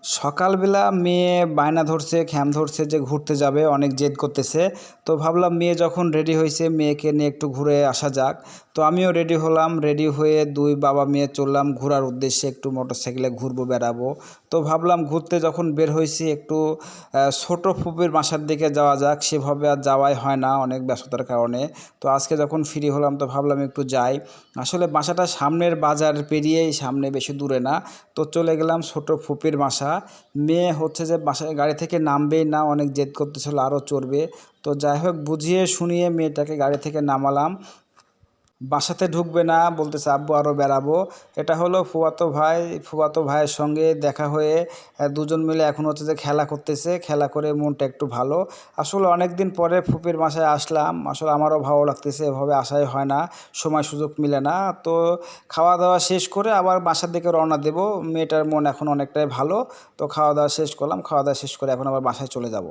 সকালবেলা মেয়ে বায়না ধরছে, খ্যাম ধরছে যে ঘুরতে যাবে, অনেক জেদ করতেছে। তো ভাবলাম মেয়ে যখন রেডি হয়েছে মেয়েকে নিয়ে একটু ঘুরে আসা যাক। তো আমিও রেডি হলাম, রেডি হয়ে দুই বাবা মেয়ে চললাম ঘোরার উদ্দেশ্যে, একটু মোটরসাইকেলে ঘুরবো বেড়াবো। তো ভাবলাম ঘুরতে যখন বের হয়েছি একটু ছোটো ফুপির বাসার দিকে যাওয়া যাক, সেভাবে আর যাওয়াই হয় না অনেক ব্যস্ততার কারণে। তো আজকে যখন ফ্রি হলাম তো ভাবলাম একটু যাই। আসলে বাসাটা সামনের বাজার পেরিয়েই সামনে, বেশি দূরে না। তো চলে গেলাম ছোটো ফুপির বাসা। মেয়ে হচ্ছে যে বাসায় গাড়ি থেকে নামবেই না, অনেক জেদ করতেছিল আরও চড়বে। তো যাই হোক বুঝিয়ে শুনিয়ে মেয়েটাকে গাড়ি থেকে নামালাম। বাসাতে ঢুকবে না, বলতেছে আব্বু আরও বেড়াবো। এটা হলো ফুফাতো ভাই, ফুফাতো ভাইয়ের সঙ্গে দেখা হয়ে দুজন মিলে এখন হচ্ছে যে খেলা করতেছে, খেলা করে মনটা একটু ভালো। আসলে অনেক দিন পরে ফুপির বাসায় আসলাম, আসলে আমারও ভালো লাগতেছে, এভাবে আসাই হয় না, সময় সুযোগ মিলে না। তো খাওয়া দাওয়া শেষ করে আবার বাসার দিকে রওনা দেব। মেয়েটার মন এখন অনেকটাই ভালো। তো খাওয়া দাওয়া শেষ করলাম, খাওয়া দাওয়া শেষ করে এখন আবার বাসায় চলে যাব।